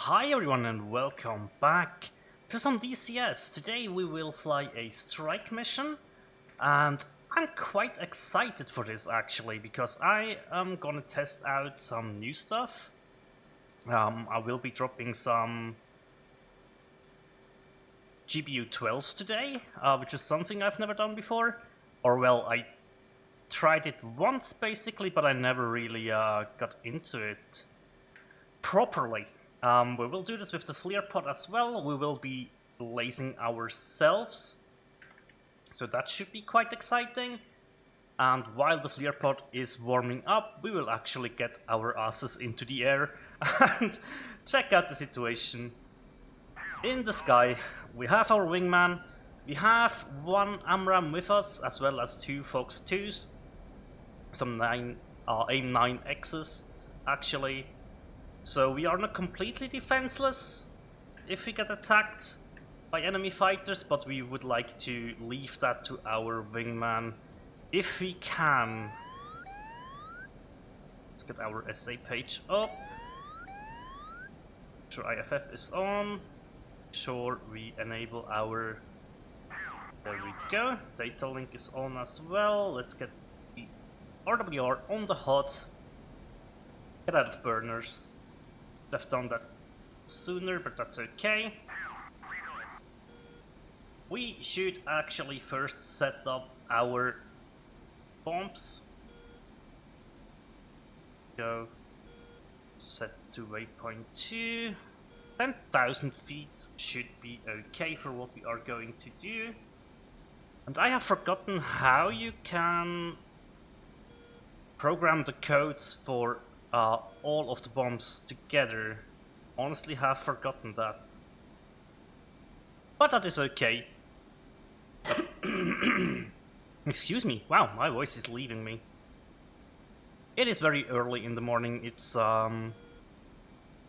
Hi everyone and welcome back to some DCS. Today we will fly a strike mission and I'm quite excited for this actually because I am gonna test out some new stuff. I will be dropping some GPU 12s today, which is something I've never done before. Or well, I tried it once basically, but I never really got into it properly. We will do this with the FLIR pod as well. We will be lasing ourselves, so that should be quite exciting. And while the FLIR pod is warming up, we will actually get our asses into the air and check out the situation in the sky. We have our wingman, we have one AMRAAM with us, as well as two Fox 2s, some AIM 9Xs actually. So we are not completely defenseless if we get attacked by enemy fighters, but we would like to leave that to our wingman if we can. Let's get our SA page up. Make sure IFF is on. Make sure we enable our... There we go. Data link is on as well. Let's get the RWR on the HUD. Get out of burners. I've done that sooner, but that's okay. We should actually first set up our bombs. Go set to waypoint 2. 10,000 feet should be okay for what we are going to do. And I have forgotten how you can program the codes for all of the bombs together. Honestly have forgotten that. But that is okay. Excuse me. Wow, my voice is leaving me. It is very early in the morning. It's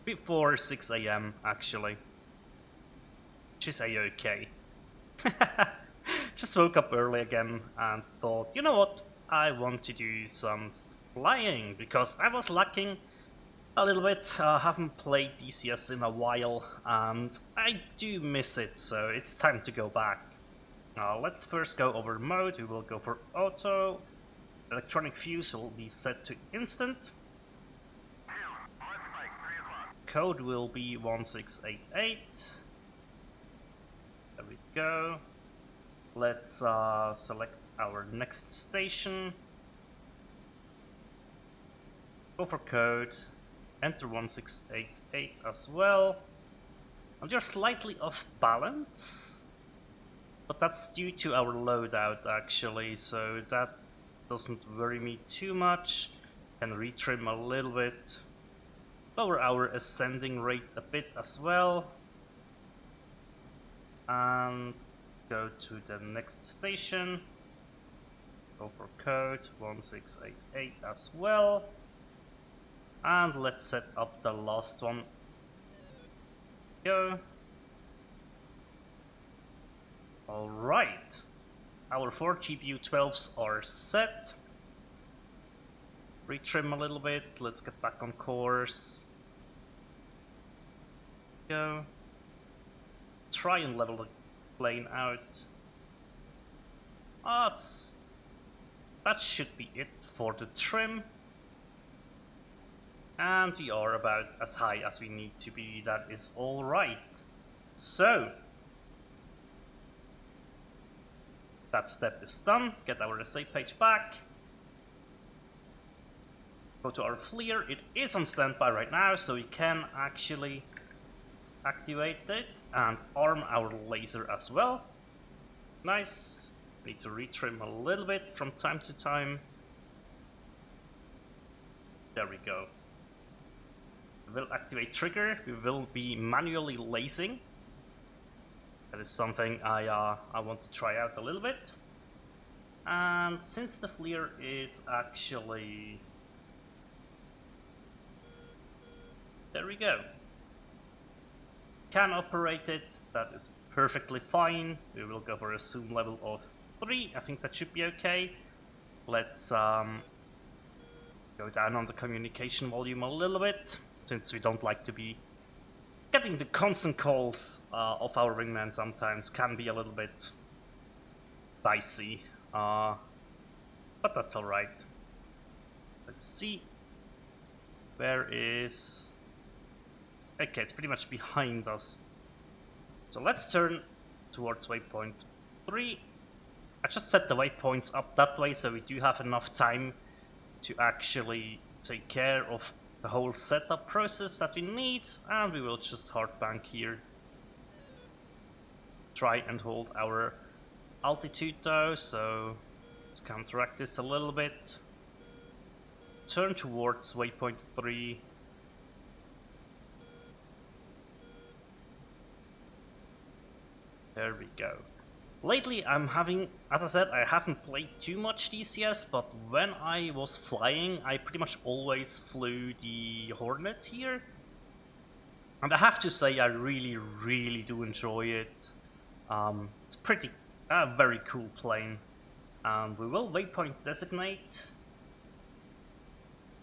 before 6 AM actually. Which is a-okay. Just woke up early again and thought, you know what? I want to do some flying, because I was lacking a little bit. Haven't played DCS in a while and I do miss it, so it's time to go back. Let's first go over mode. We will go for auto. Electronic fuse will be set to instant. Code will be 1688. There we go. Let's select our next station. Go for code, enter 1688 as well. And you're slightly off balance, but that's due to our loadout actually, so that doesn't worry me too much. Can retrim a little bit, lower our ascending rate a bit as well, and go to the next station. Go for code 1688 as well. And let's set up the last one. Go. Alright. Our 4 GPU 12s are set. Retrim a little bit. Let's get back on course. Go. Try and level the plane out. That should be it for the trim. And we are about as high as we need to be. That is all right. So that step is done. Get our SA page back. Go to our FLIR. It is on standby right now, so we can actually activate it and arm our laser as well. Nice. Need to retrim a little bit from time to time. There we go. We will activate trigger. We will be manually lasing. That is something I want to try out a little bit. And since the FLIR is actually... There we go. Can operate it. That is perfectly fine. We will go for a zoom level of 3. I think that should be okay. Let's go down on the communication volume a little bit, since we don't like to be getting the constant calls of our wingman sometimes can be a little bit dicey, but that's alright. Let's see. Where is... Okay, it's pretty much behind us. So let's turn towards waypoint 3. I just set the waypoints up that way so we do have enough time to actually take care of the whole setup process that we need, and we will just hard bank here. Try and hold our altitude though, so let's counteract this a little bit. Turn towards waypoint 3. There we go. Lately I'm having, as I said, I haven't played too much DCS, but when I was flying I pretty much always flew the Hornet here. And I have to say I really do enjoy it. It's pretty, very cool plane. And we will waypoint designate.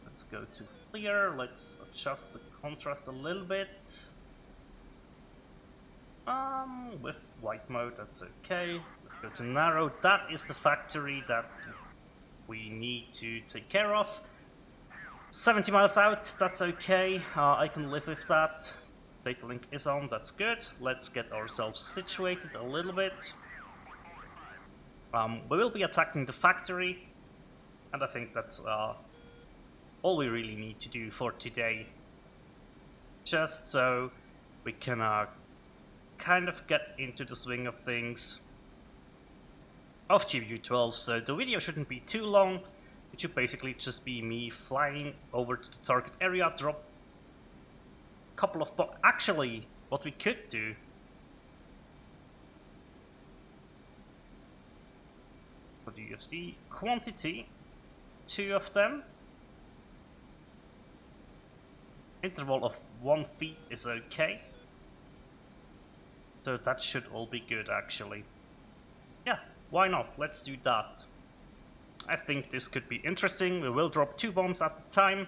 Let's go to FLIR, let's adjust the contrast a little bit. With white mode, that's okay. Let's go to narrow. That is the factory that we need to take care of. 70 miles out, that's okay. I can live with that. Data link is on, that's good. Let's get ourselves situated a little bit. We will be attacking the factory, and I think that's all we really need to do for today. Just so we can kind of get into the swing of things of GBU12, so the video shouldn't be too long. It should basically just be me flying over to the target area, drop a couple of actually, what we could do for the UFC quantity, 2 of them. Interval of 1 feet is okay. So that should all be good actually. Yeah, why not? Let's do that. I think this could be interesting. We will drop 2 bombs at the time.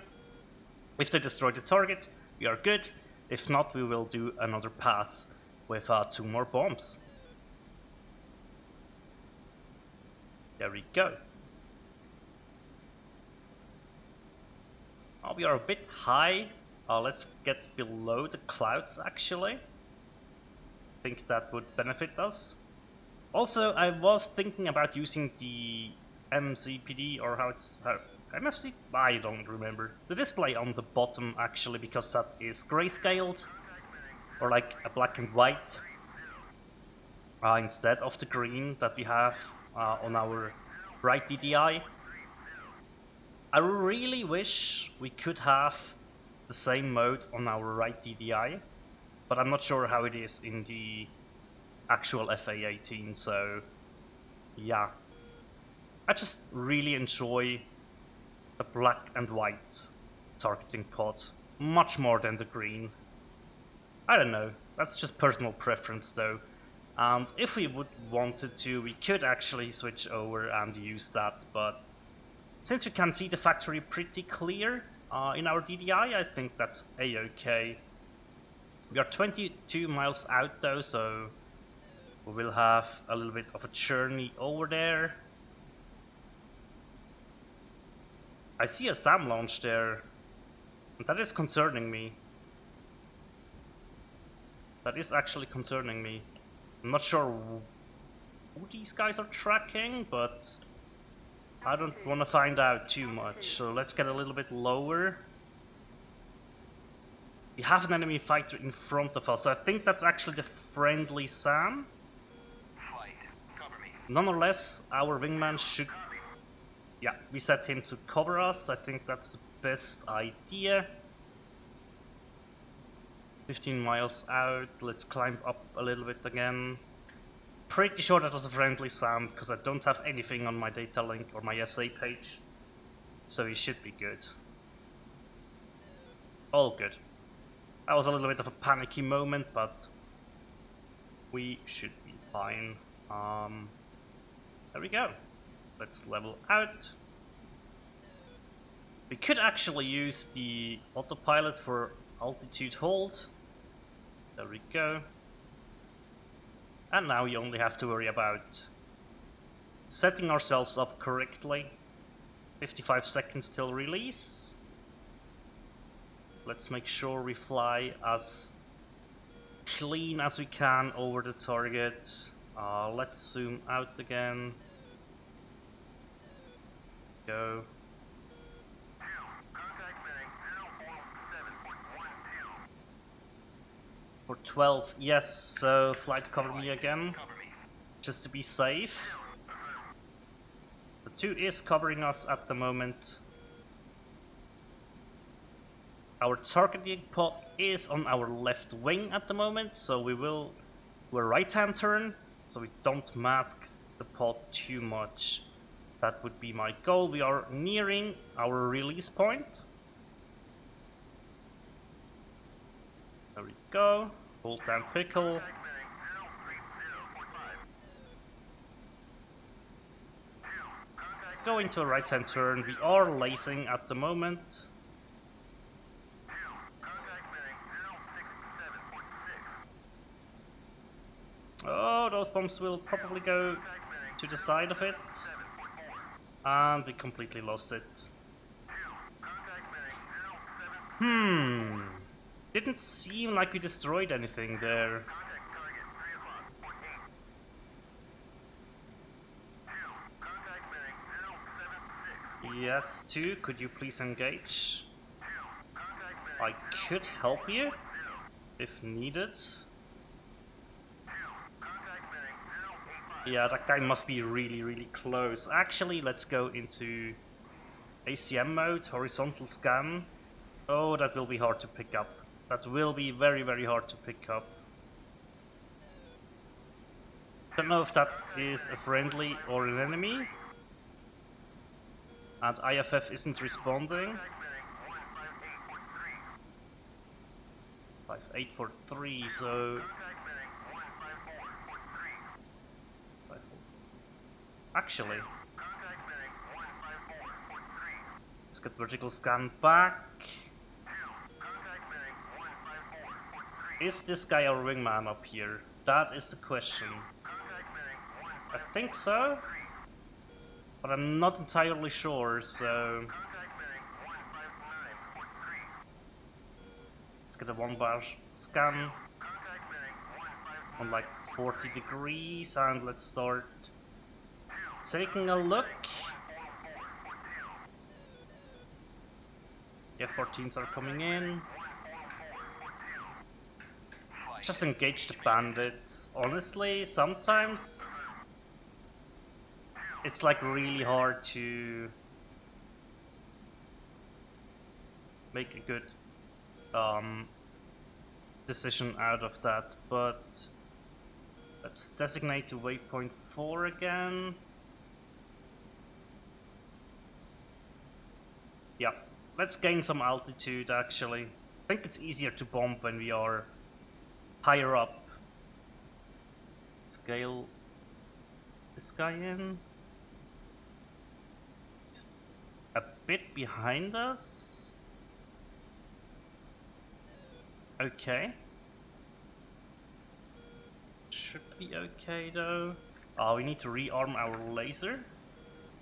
If they destroy the target, we are good. If not, we will do another pass with 2 more bombs. There we go. We are a bit high. Let's get below the clouds actually. I think that would benefit us. Also, I was thinking about using the MCPD, or MFC? I don't remember. The display on the bottom actually, because that is grayscaled, or like a black and white, instead of the green that we have on our right DDI. I really wish we could have the same mode on our right DDI, but I'm not sure how it is in the actual FA18, so yeah. I just really enjoy the black and white targeting pod much more than the green. I don't know, that's just personal preference though. And if we would wanted to, we could actually switch over and use that, but since we can see the factory pretty clear in our DDI, I think that's a-okay. We are 22 miles out though, so we will have a little bit of a journey over there. I see a SAM launch there, and that is concerning me. That is actually concerning me. I'm not sure who these guys are tracking, but I don't want to find out too much, so let's get a little bit lower. We have an enemy fighter in front of us, so I think that's actually the friendly SAM. Nonetheless, our wingman should... Yeah, we set him to cover us. I think that's the best idea. 15 miles out, let's climb up a little bit again. Pretty sure that was a friendly SAM, because I don't have anything on my data link or my SA page. So he should be good. All good. That was a little bit of a panicky moment, but we should be fine. There we go. Let's level out. We could actually use the autopilot for altitude hold. There we go. And now we only have to worry about setting ourselves up correctly. 55 seconds till release. Let's make sure we fly as clean as we can over the target. Let's zoom out again. Go. For 12, yes, so flight cover me again, just to be safe. The 2 is covering us at the moment. Our targeting pod is on our left wing at the moment, so we will do a right-hand turn, so we don't mask the pod too much. That would be my goal. We are nearing our release point. There we go. Hold down pickle. Go into a right-hand turn. We are lacing at the moment. Oh, those bombs will probably go to the side of it. And we completely lost it. Didn't seem like we destroyed anything there. Yes, 2, could you please engage? I could help you if needed. Yeah, that guy must be really close. Actually, let's go into ACM mode, horizontal scan. Oh, that will be hard to pick up. That will be very hard to pick up. Don't know if that is a friendly or an enemy. And IFF isn't responding. 5843, so... Actually... Let's get vertical scan back. Is this guy our wingman up here? That is the question. I think so, but I'm not entirely sure, so... Let's get a 1-bar scan on like 40 degrees and let's start taking a look. F-14s are coming in. Just engage the bandits. Honestly, sometimes it's like really hard to make a good decision out of that, but let's designate to waypoint 4 again. Yeah, let's gain some altitude actually. I think it's easier to bomb when we are higher up. Scale this guy in. He's a bit behind us. Okay. Should be okay though. Oh, we need to rearm our laser.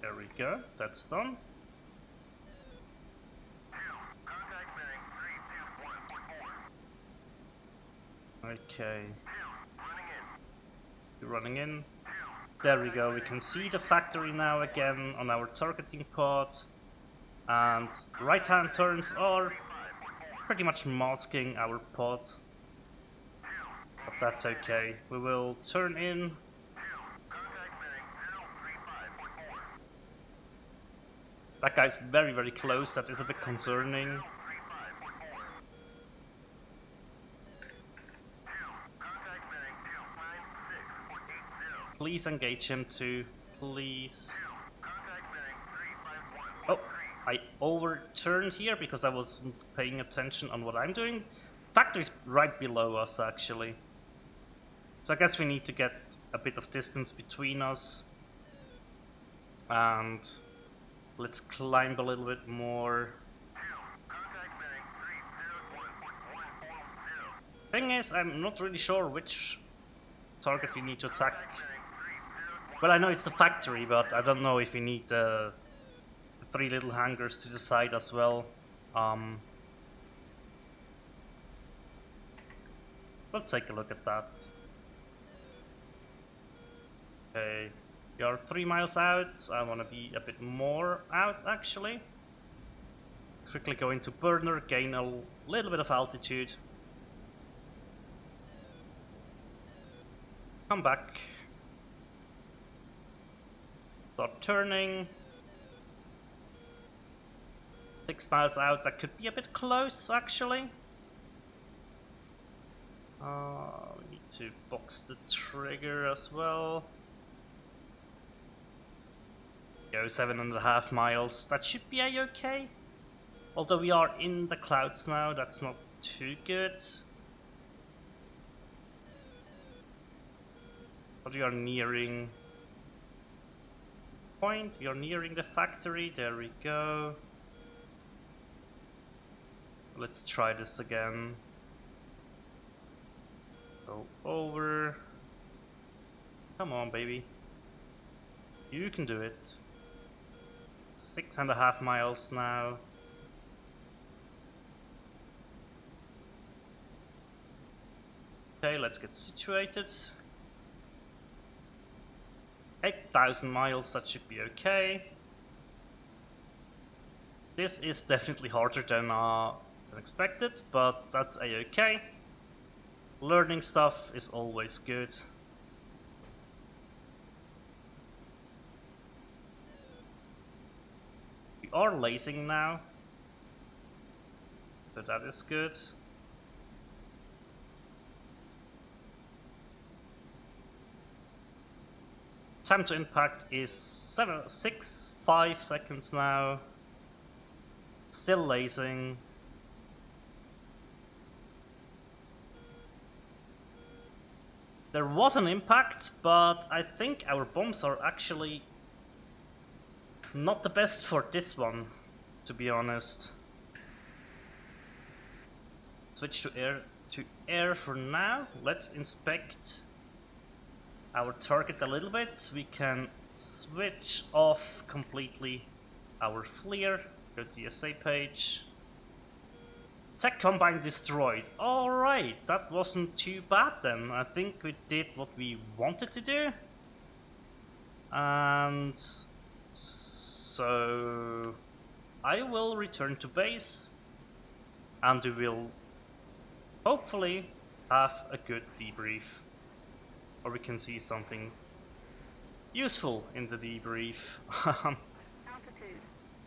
There we go, that's done. Okay. You're running in. There we go, we can see the factory now again on our targeting pod. And right hand turns are pretty much masking our pod. But that's okay. We will turn in. That guy's very close, that is a bit concerning. Please engage him too, please. Oh, I overturned here because I wasn't paying attention on what I'm doing. Factory's right below us actually. So I guess we need to get a bit of distance between us. And let's climb a little bit more. Thing is, I'm not really sure which target we need to attack. Well, I know it's the factory, but I don't know if we need the 3 little hangars to the side as well. We'll take a look at that. Okay, we are 3 miles out. I want to be a bit more out, actually. Quickly go into burner, gain a little bit of altitude. Come back. Start turning. 6 miles out, that could be a bit close, actually. We need to box the trigger as well. Go 7.5 miles, that should be a-okay. Although we are in the clouds now, that's not too good. But we are nearing point, we are nearing the factory, there we go. Let's try this again. Go over. Come on, baby. You can do it. 6.5 miles now. Okay, let's get situated. 8,000 miles, that should be okay. This is definitely harder than expected, but that's a-okay. Learning stuff is always good. We are lasing now, so that is good. Time to impact is 5 seconds now. Still lasing. There was an impact, but I think our bombs are actually not the best for this one, to be honest. Switch to air for now. Let's inspect our target a little bit. We can switch off completely our FLIR. Go to the SA page. Tech Combine destroyed. Alright, that wasn't too bad then. I think we did what we wanted to do. And so I will return to base and we will hopefully have a good debrief. Or we can see something useful in the debrief.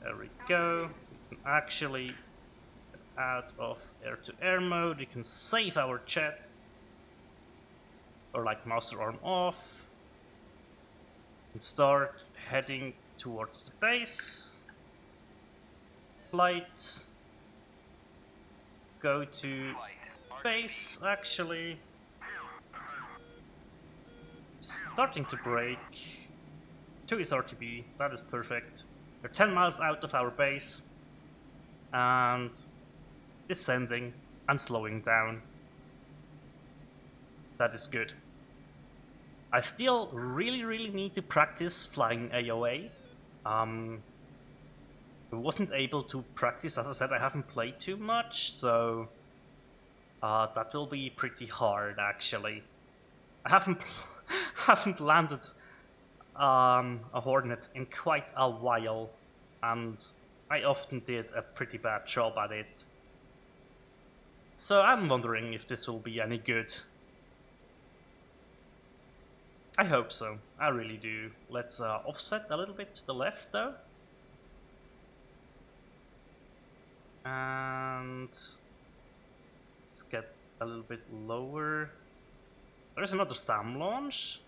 There we go. We can actually out of air-to-air mode, we can save our jet, or like master arm off, and start heading towards the base. Flight, go to base actually, starting to brake, 2 is RTB, that is perfect. We're 10 miles out of our base, and descending and slowing down. That is good. I still really need to practice flying AOA. I wasn't able to practice, as I said, I haven't played too much, so that will be pretty hard actually. I haven't landed a Hornet in quite a while, and I often did a pretty bad job at it. So I'm wondering if this will be any good. I hope so, I really do. Let's offset a little bit to the left though. And let's get a little bit lower. There's another SAM launch.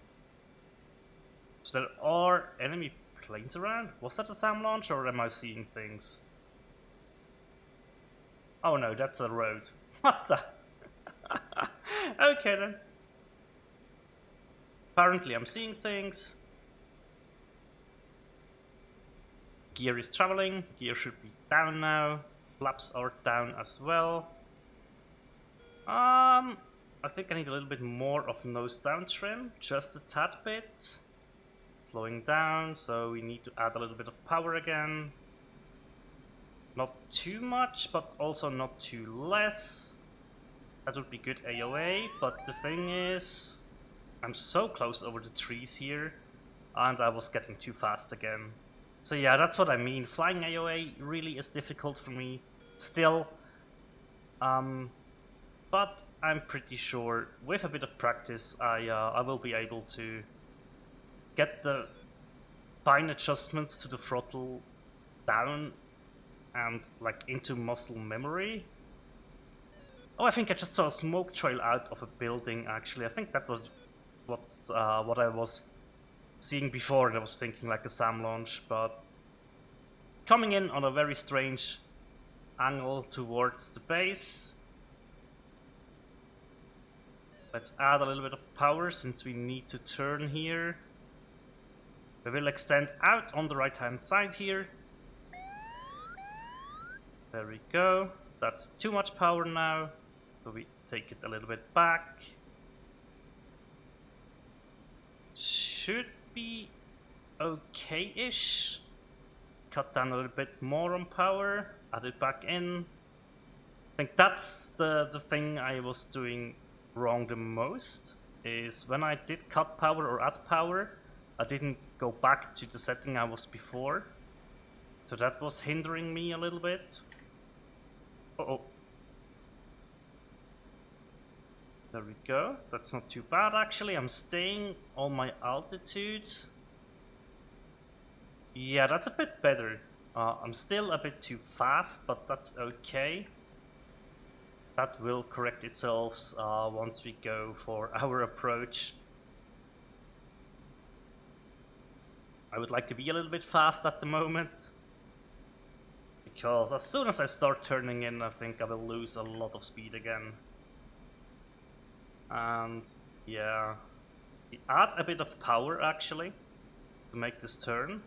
So there are enemy planes around. Was that a SAM launch or am I seeing things? Oh no, that's a road. What the? Okay then. Apparently I'm seeing things. Gear is traveling. Gear should be down now. Flaps are down as well. I think I need a little bit more of nose down trim, just a tad bit. Slowing down, so we need to add a little bit of power again. Not too much, but also not too less. That would be good AOA, but the thing is, I'm so close over the trees here, and I was getting too fast again. So yeah, that's what I mean. Flying AOA really is difficult for me still. But I'm pretty sure with a bit of practice I will be able to get the fine adjustments to the throttle down and like into muscle memory. Oh, I think I just saw a smoke trail out of a building actually. I think that was what I was seeing before, and I was thinking like a SAM launch, but coming in on a very strange angle towards the base. Let's add a little bit of power since we need to turn here. We will extend out on the right hand side here. There we go. That's too much power now, so we take it a little bit back. Should be okay-ish. Cut down a little bit more on power, add it back in. I think that's the thing I was doing wrong the most, is when I did cut power or add power, I didn't go back to the setting I was before. So that was hindering me a little bit. Uh-oh. There we go. That's not too bad actually. I'm staying on my altitude. Yeah, that's a bit better. I'm still a bit too fast, but that's okay. That will correct itself once we go for our approach. I would like to be a little bit fast at the moment, because as soon as I start turning in, I think I will lose a lot of speed again. And yeah, we add a bit of power actually to make this turn.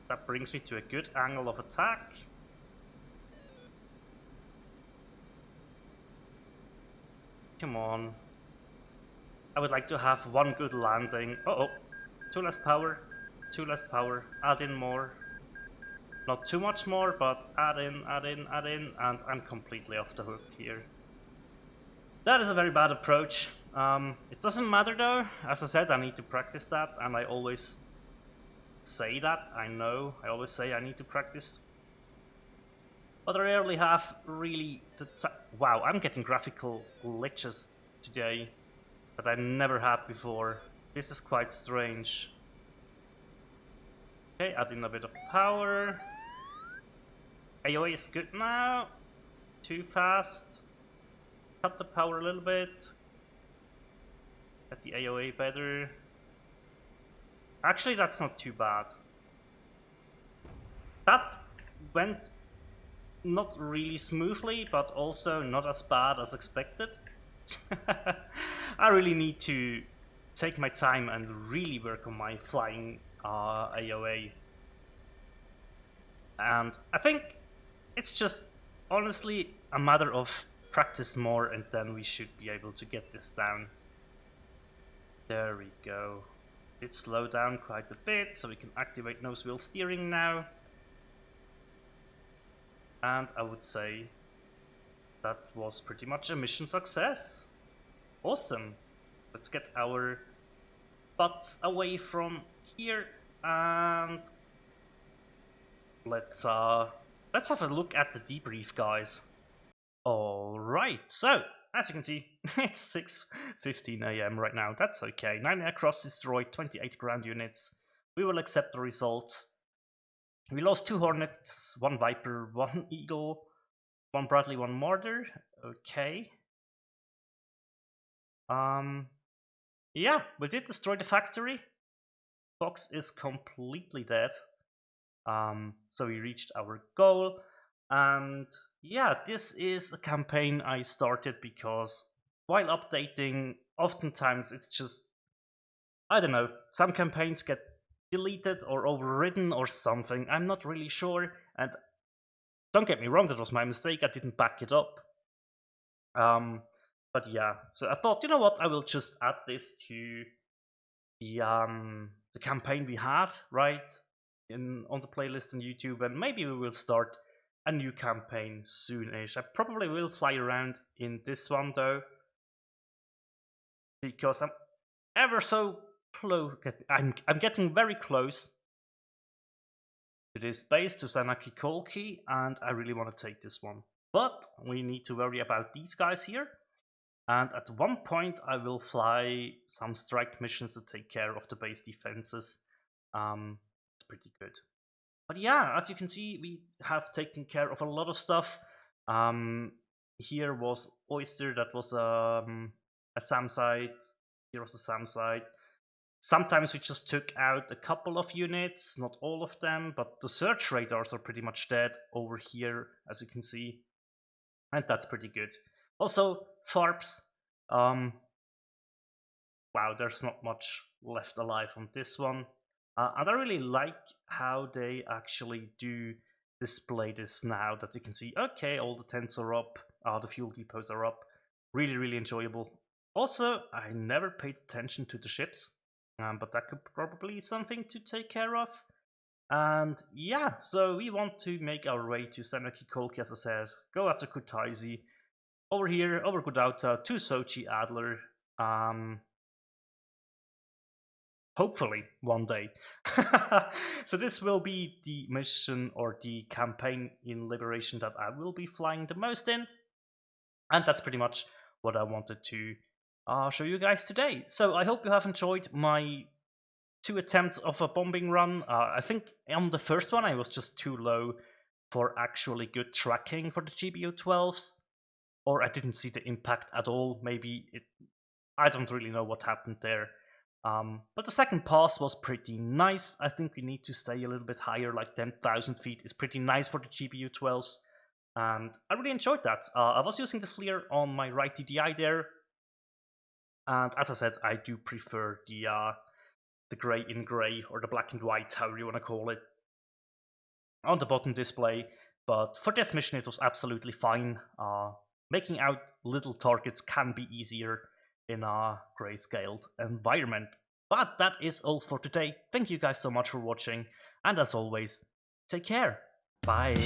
That brings me to a good angle of attack. Come on. I would like to have one good landing. Uh-oh. Too less power. Too less power. Add in more. Not too much more, but add in, add in, add in, and I'm completely off the hook here. That is a very bad approach. It doesn't matter though. As I said, I need to practice that, and I always say that. I know. I always say I need to practice. But I rarely have really the wow, I'm getting graphical glitches today that I never had before. This is quite strange. Okay, add in a bit of power. AOA is good now. Too fast. Cut the power a little bit. Get the AOA better. Actually, that's not too bad. That went not really smoothly, but also not as bad as expected. I really need to take my time and really work on my flying AOA. And I think it's just honestly a matter of practice more, and then we should be able to get this down. There we go. It slowed down quite a bit, so we can activate nose wheel steering now. And I would say that was pretty much a mission success. Awesome. Let's get our butts away from here, and let's have a look at the debrief, guys. Alright, so as you can see, it's 6:15 AM right now. That's okay. 9 aircrafts destroyed, 28 ground units. We will accept the results. We lost 2 Hornets, 1 Viper, 1 Eagle, 1 Bradley, 1 Marder. Okay. Yeah, we did destroy the factory. Fox is completely dead. So we reached our goal. And yeah, this is a campaign I started because while updating, oftentimes it's just, I don't know, some campaigns get deleted or overridden or something. I'm not really sure, and Don't get me wrong, that was my mistake, I didn't back it up. But yeah, so I thought, you know what, I will just add this to the campaign we had, right, on the playlist on YouTube, and maybe we will start a new campaign soonish. I probably will fly around in this one though, because I'm ever so close. I'm getting very close to this base, to Sanaki Kolki, and I really want to take this one. But we need to worry about these guys here. And at one point, I will fly some strike missions to take care of the base defenses. It's pretty good. But yeah, as you can see, we have taken care of a lot of stuff. Here was Oyster, that was a SAM site. Here was a SAM site. Sometimes we just took out a couple of units, not all of them, but the search radars are pretty much dead over here, as you can see. And that's pretty good. Also, FARPs. Wow, there's not much left alive on this one. And I really like how they actually do display this now, that you can see, okay, all the tents are up, the fuel depots are up. Really, really enjoyable. Also, I never paid attention to the ships, but that could probably be something to take care of. And yeah, so we want to make our way to Sanaki Kolki, as I said, go after Kutaisi. Over here, over Gudauta, to Sochi Adler. Hopefully, one day. So this will be the mission or the campaign in Liberation that I will be flying the most in. And that's pretty much what I wanted to show you guys today. So I hope you have enjoyed my 2 attempts of a bombing run. I think on the first one I was just too low for actually good tracking for the GBU-12s. Or I didn't see the impact at all. Maybe I don't really know what happened there. But the second pass was pretty nice. I think we need to stay a little bit higher, like 10,000 feet is pretty nice for the GBU-12s. And I really enjoyed that. I was using the FLIR on my right DDI there. And as I said, I do prefer the gray in gray, or the black and white, however you want to call it, on the bottom display. But for this mission it was absolutely fine. Making out little targets can be easier in a grayscaled environment. But that is all for today. Thank you guys so much for watching, and as always, take care. Bye.